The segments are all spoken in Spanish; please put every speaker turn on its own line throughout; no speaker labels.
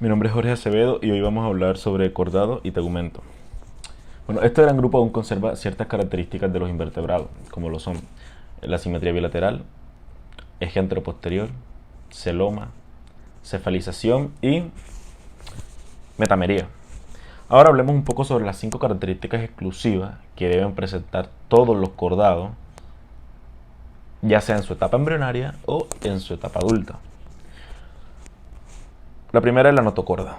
Mi nombre es Jorge Acevedo y hoy vamos a hablar sobre cordado y tegumento. Bueno, este gran grupo aún conserva ciertas características de los invertebrados, como lo son la simetría bilateral, eje anteroposterior, celoma, cefalización y metamería. Ahora hablemos un poco sobre las 5 características exclusivas que deben presentar todos los cordados, ya sea en su etapa embrionaria o en su etapa adulta. La primera es la notocorda,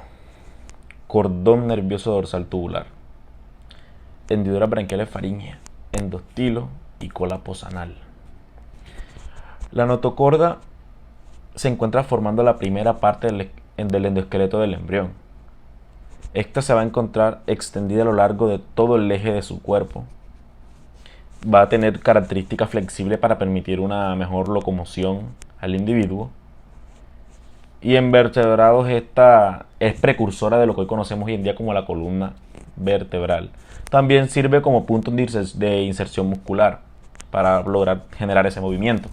cordón nervioso dorsal tubular, hendiduras branquiales faríngea, endostilo y cola posanal. La notocorda se encuentra formando la primera parte del endoesqueleto del embrión. Esta se va a encontrar extendida a lo largo de todo el eje de su cuerpo. Va a tener características flexibles para permitir una mejor locomoción al individuo. Y en vertebrados esta es precursora de lo que hoy conocemos hoy en día como la columna vertebral. También sirve como punto de inserción muscular para lograr generar ese movimiento.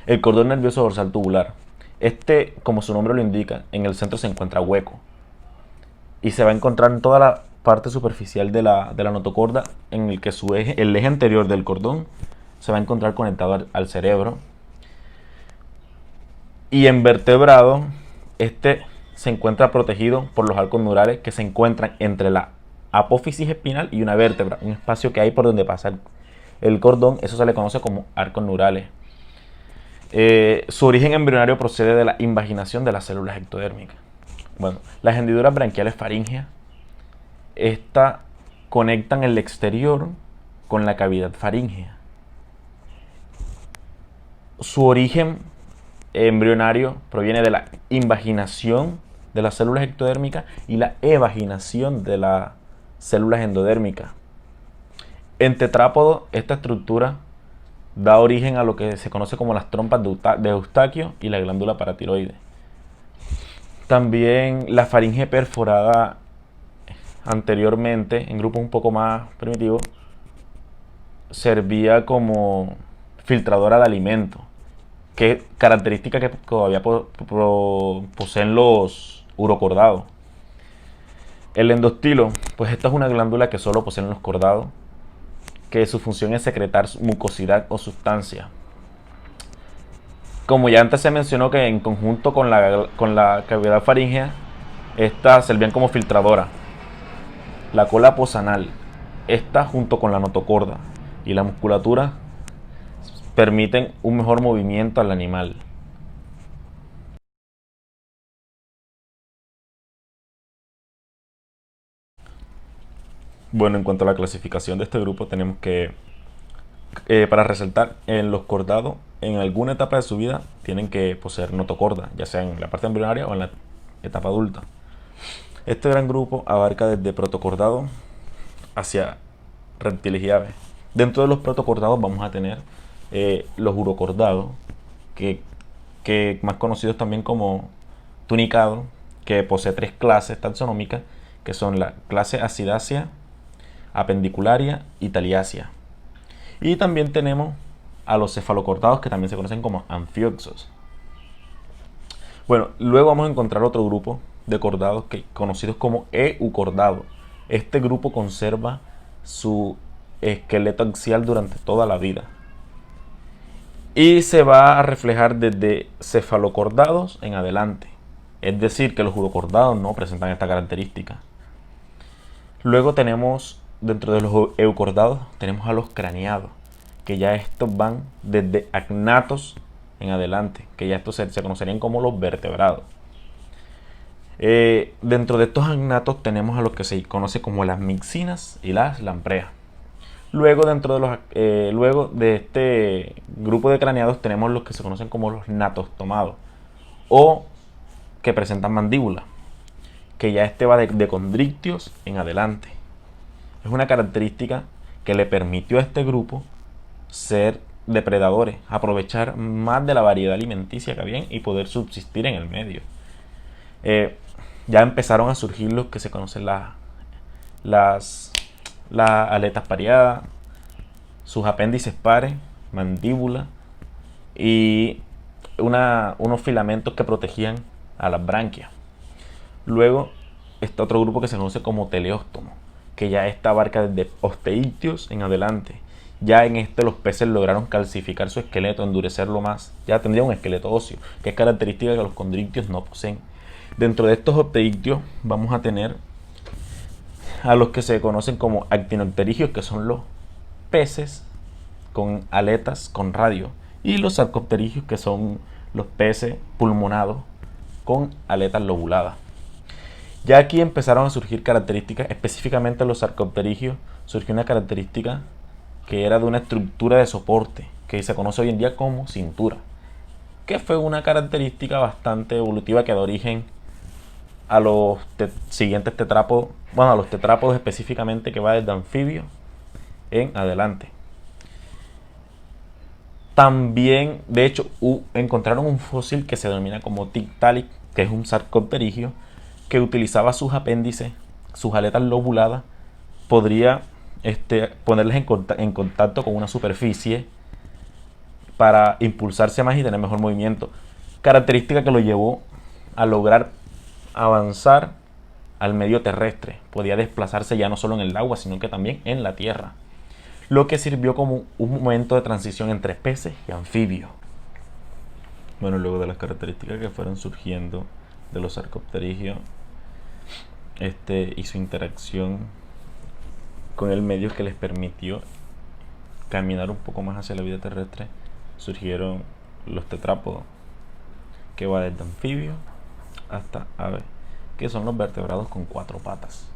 El cordón nervioso dorsal tubular. Este, como su nombre lo indica, en el centro se encuentra hueco. Y se va a encontrar en toda la parte superficial de la notocorda, en el que el eje anterior del cordón se va a encontrar conectado al cerebro. Y en vertebrado, este se encuentra protegido por los arcos neurales que se encuentran entre la apófisis espinal y una vértebra, un espacio que hay por donde pasa el cordón. Eso se le conoce como arcos neurales. Su origen embrionario procede de la invaginación de las células ectodérmicas. Bueno, las hendiduras branquiales faríngeas, estas conectan el exterior con la cavidad faríngea. Su origen embrionario proviene de la invaginación de las células ectodérmicas y la evaginación de las células endodérmicas. En tetrápodo, esta estructura da origen a lo que se conoce como las trompas de Eustaquio y la glándula paratiroide. También la faringe perforada anteriormente, en grupos un poco más primitivos, servía como filtradora de alimentos, que característica que todavía poseen los urocordados. El endostilo, pues esta es una glándula que solo poseen los cordados, que su función es secretar mucosidad o sustancia. Como ya antes se mencionó que en conjunto con la cavidad faríngea, estas servían como filtradora. La cola posanal, esta junto con la notocorda y la musculatura permiten un mejor movimiento al animal. Bueno, en cuanto a la clasificación de este grupo, tenemos que, para resaltar, en los cordados, en alguna etapa de su vida, tienen que poseer notocorda, ya sea en la parte embrionaria o en la etapa adulta. Este gran grupo abarca desde protocordado hacia reptiles y aves. Dentro de los protocordados vamos a tener los urocordados, que más conocidos también como tunicado, que posee 3 clases taxonómicas, que son la clase Acidaceae, Apendicularia y Thaliacea. Y también tenemos a los cefalocordados, que también se conocen como anfioxos. Bueno, luego vamos a encontrar otro grupo de cordados conocidos como eucordados. Este grupo conserva su esqueleto axial durante toda la vida y se va a reflejar desde cefalocordados en adelante. Es decir, que los urocordados no presentan esta característica. Luego tenemos, dentro de los eucordados, tenemos a los craneados, que ya estos van desde agnatos en adelante, que ya estos se conocerían como los vertebrados. Dentro de estos agnatos tenemos a los que se conoce como las mixinas y las lampreas. Luego, luego de este grupo de craneados tenemos los que se conocen como los natostomados, o que presentan mandíbula, que ya este va de condrictios en adelante. Es una característica que le permitió a este grupo ser depredadores, aprovechar más de la variedad alimenticia que había y poder subsistir en el medio. Ya empezaron a surgir los que se conocen las aletas pareadas, sus apéndices pares, mandíbula y unos filamentos que protegían a las branquias. Luego está otro grupo que se conoce como teleóstomo, que ya esta abarca desde osteictios en adelante. Ya en este los peces lograron calcificar su esqueleto, endurecerlo más. Ya tendría un esqueleto óseo, que es característica que los condrictios no poseen. Dentro de estos osteictios vamos a tener a los que se conocen como actinopterigios, que son los peces con aletas con radio, y los sarcopterigios, que son los peces pulmonados con aletas lobuladas. Ya aquí empezaron a surgir características, específicamente en los sarcopterigios surgió una característica que era de una estructura de soporte, que se conoce hoy en día como cintura, que fue una característica bastante evolutiva que da origen a los siguientes tetrápodos, bueno, a los tetrápodos específicamente, que va desde anfibio en adelante. También, de hecho, encontraron un fósil que se denomina como Tiktaalik, que es un sarcopterigio, que utilizaba sus apéndices, sus aletas lobuladas, podría ponerles en contacto con una superficie para impulsarse más y tener mejor movimiento. Característica que lo llevó a lograr avanzar al medio terrestre. Podía desplazarse ya no solo en el agua, sino que también en la tierra, lo que sirvió como un momento de transición entre peces y anfibios. Bueno, luego de las características que fueron surgiendo de los sarcopterigios y su interacción con el medio que les permitió caminar un poco más hacia la vida terrestre, surgieron los tetrápodos, que va desde anfibio hasta ave, que son los vertebrados con 4 patas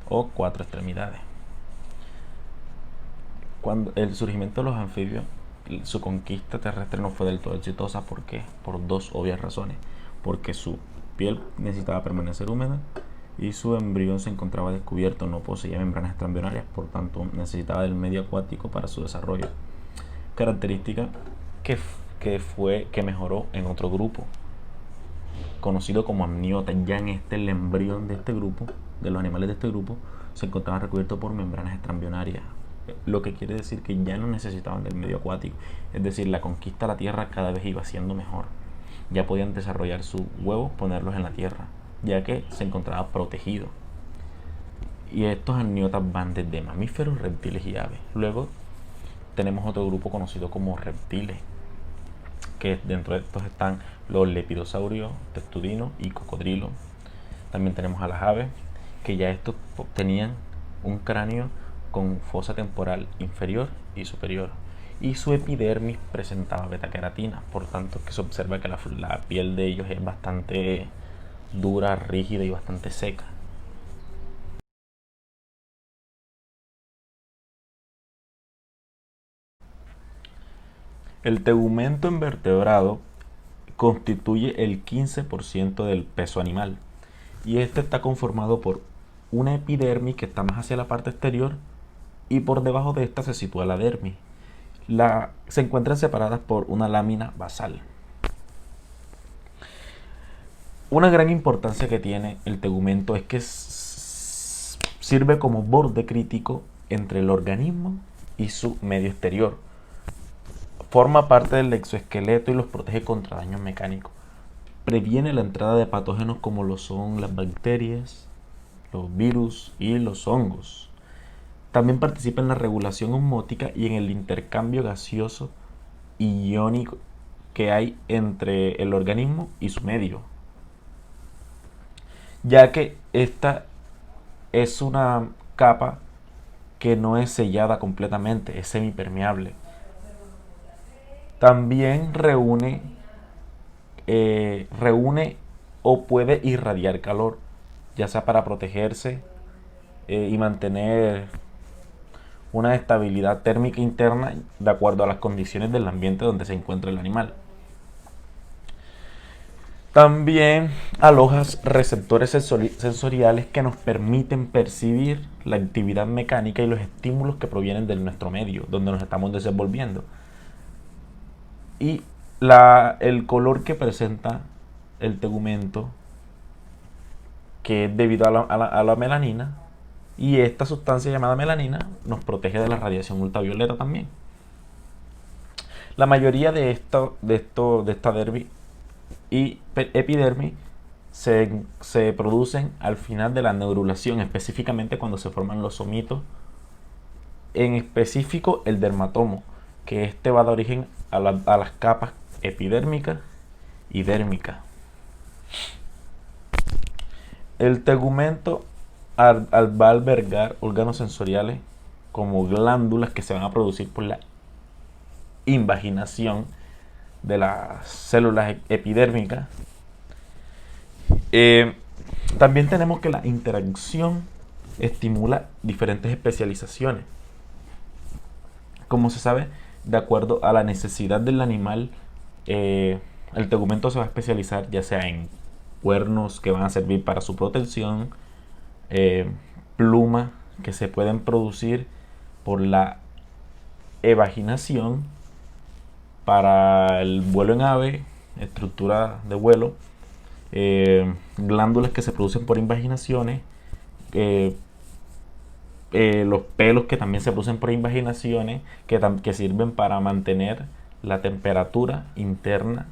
o 4 extremidades. Cuando el surgimiento de los anfibios, su conquista terrestre no fue del todo exitosa. ¿Por qué? Por 2 obvias razones. Porque su piel necesitaba permanecer húmeda y su embrión se encontraba descubierto, no poseía membranas extraembrionarias, por tanto necesitaba del medio acuático para su desarrollo. Característica que mejoró en otro grupo, conocido como amniota. Ya en el embrión de este grupo, de los animales de este grupo, se encontraba recubierto por membranas extraembrionarias, lo que quiere decir que ya no necesitaban del medio acuático. Es decir, la conquista a la tierra cada vez iba siendo mejor. Ya podían desarrollar sus huevos, ponerlos en la tierra, ya que se encontraba protegido. Y estos amniotas van desde mamíferos, reptiles y aves. Luego tenemos otro grupo conocido como reptiles, que dentro de estos están los lepidosaurios, testudinos y cocodrilos. También tenemos a las aves, que ya estos tenían un cráneo con fosa temporal inferior y superior, y su epidermis presentaba betaqueratina, por tanto que se observa que la piel de ellos es bastante dura, rígida y bastante seca. El tegumento invertebrado constituye el 15% del peso animal, y este está conformado por una epidermis que está más hacia la parte exterior, y por debajo de esta se sitúa la dermis. Se encuentran separadas por una lámina basal. Una gran importancia que tiene el tegumento es que sirve como borde crítico entre el organismo y su medio exterior. Forma parte del exoesqueleto y los protege contra daños mecánicos. Previene la entrada de patógenos como lo son las bacterias, los virus y los hongos. También participa en la regulación osmótica y en el intercambio gaseoso y iónico que hay entre el organismo y su medio, ya que esta es una capa que no es sellada completamente, es semipermeable. También reúne o puede irradiar calor, ya sea para protegerse y mantener una estabilidad térmica interna de acuerdo a las condiciones del ambiente donde se encuentra el animal. También aloja receptores sensoriales que nos permiten percibir la actividad mecánica y los estímulos que provienen de nuestro medio, donde nos estamos desenvolviendo. Y el color que presenta el tegumento, que es debido a la melanina, y esta sustancia llamada melanina nos protege de la radiación ultravioleta también. La mayoría de esta dermis y epidermis se producen al final de la neurulación, específicamente cuando se forman los somitos, en específico el dermatomo, que este va a dar origen a las capas epidérmica y dérmica. El tegumento va a albergar órganos sensoriales como glándulas que se van a producir por la invaginación de las células epidérmicas. También tenemos que la interacción estimula diferentes especializaciones. Como se sabe, de acuerdo a la necesidad del animal, el tegumento se va a especializar ya sea en cuernos que van a servir para su protección, plumas que se pueden producir por la evaginación para el vuelo en ave, estructura de vuelo, glándulas que se producen por invaginaciones, los pelos que también se producen por invaginaciones, que sirven para mantener la temperatura interna,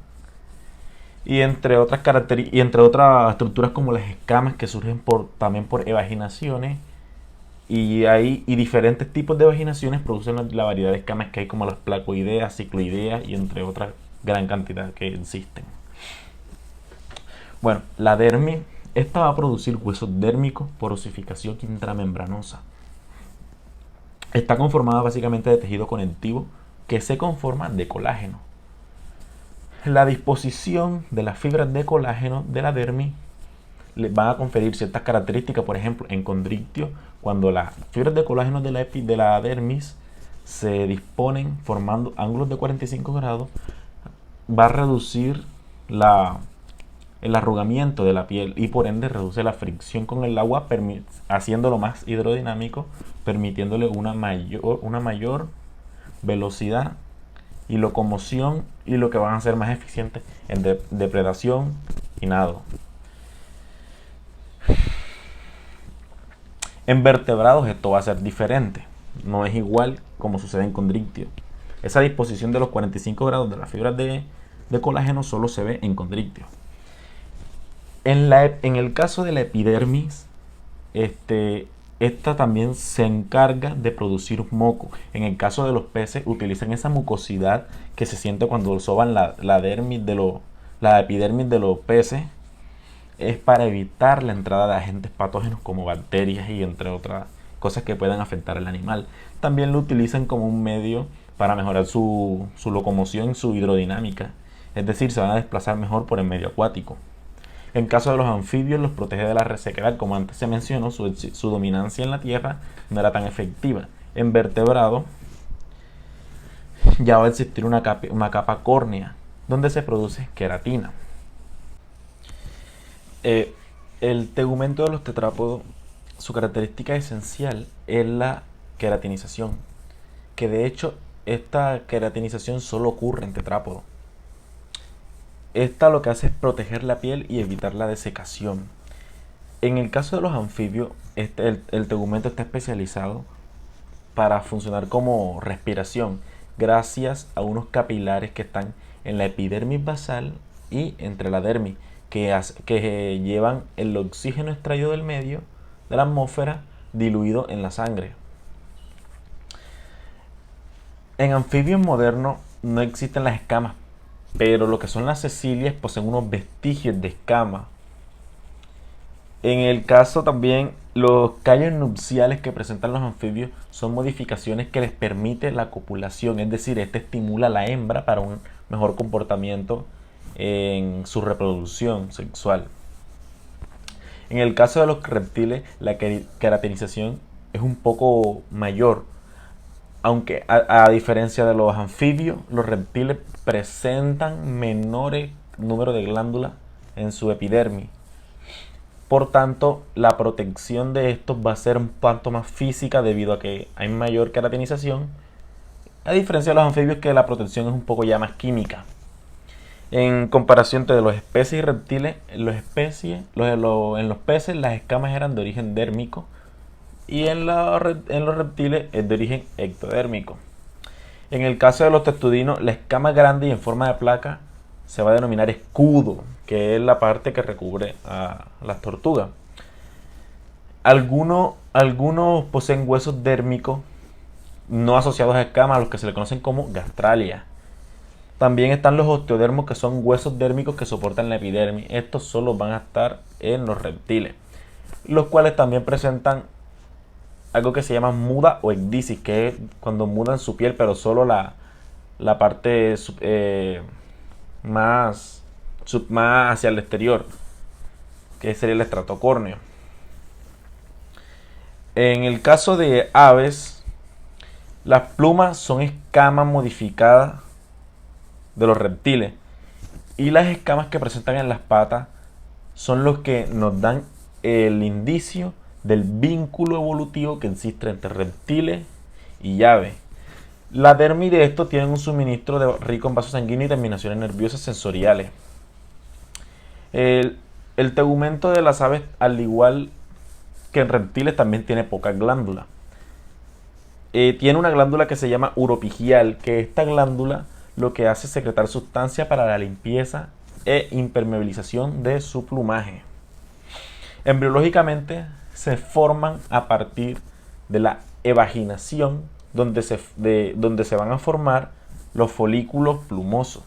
y entre otras estructuras como las escamas que surgen también por evaginaciones, y diferentes tipos de evaginaciones producen la variedad de escamas que hay, como las placoideas, cicloideas y entre otras gran cantidad que existen. Bueno, la dermis, esta va a producir huesos dérmicos por osificación intramembranosa. Está conformada básicamente de tejido conectivo que se conforma de colágeno. La disposición de las fibras de colágeno de la dermis le van a conferir ciertas características. Por ejemplo, en condrictio, cuando las fibras de colágeno de la dermis se disponen formando ángulos de 45 grados, va a reducir el arrugamiento de la piel y por ende reduce la fricción con el agua, haciéndolo más hidrodinámico, permitiéndole una mayor velocidad y locomoción, y lo que van a ser más eficientes en depredación y nado. En vertebrados esto va a ser diferente, no es igual como sucede en condrictio. Esa disposición de los 45 grados de las fibras de colágeno solo se ve en condrictio. En el caso de la epidermis, esta también se encarga de producir moco. En el caso de los peces, utilizan esa mucosidad que se siente cuando soban la epidermis de los peces. Es para evitar la entrada de agentes patógenos como bacterias y entre otras cosas que puedan afectar al animal. También lo utilizan como un medio para mejorar su locomoción, su hidrodinámica. Es decir, se van a desplazar mejor por el medio acuático. En caso de los anfibios, los protege de la resequedad. Como antes se mencionó, su dominancia en la tierra no era tan efectiva. En vertebrados ya va a existir una capa córnea donde se produce queratina. El tegumento de los tetrápodos, su característica esencial es la queratinización, que de hecho esta queratinización solo ocurre en tetrápodos. Esta lo que hace es proteger la piel y evitar la desecación. En el caso de los anfibios, el tegumento está especializado para funcionar como respiración, gracias a unos capilares que están en la epidermis basal y entre la dermis, que llevan el oxígeno extraído del medio de la atmósfera diluido en la sangre. En anfibios modernos no existen las escamas, pero lo que son las cecilias poseen unos vestigios de escamas. En el caso también, los callos nupciales que presentan los anfibios son modificaciones que les permite la copulación, es decir, este estimula a la hembra para un mejor comportamiento en su reproducción sexual. En el caso de los reptiles, la queratinización es un poco mayor, aunque a diferencia de los anfibios, los reptiles presentan menores número de glándulas en su epidermis. Por tanto, la protección de estos va a ser un tanto más física debido a que hay mayor queratinización, a diferencia de los anfibios, que la protección es un poco ya más química. En comparación entre los especies y reptiles, en los peces las escamas eran de origen dérmico y en los reptiles es de origen ectodérmico. En el caso de los testudinos, la escama grande y en forma de placa se va a denominar escudo, que es la parte que recubre a las tortugas. Algunos poseen huesos dérmicos no asociados a escamas, a los que se le conocen como gastralia. También están los osteodermos, que son huesos dérmicos que soportan la epidermis. Estos solo van a estar en los reptiles, los cuales también presentan algo que se llama muda o ecdisis, que es cuando mudan su piel, pero solo la parte más hacia el exterior, que sería el estrato córneo. En el caso de aves, las plumas son escamas modificadas de los reptiles, y las escamas que presentan en las patas son los que nos dan el indicio del vínculo evolutivo que existe entre reptiles y aves. La dermis de estos tienen un suministro rico en vasos sanguíneos y terminaciones nerviosas sensoriales. El tegumento de las aves, al igual que en reptiles, también tiene pocas glándulas. Tiene una glándula que se llama uropigial, que esta glándula lo que hace es secretar sustancia para la limpieza e impermeabilización de su plumaje. Embriológicamente se forman a partir de la evaginación, donde se van a formar los folículos plumosos.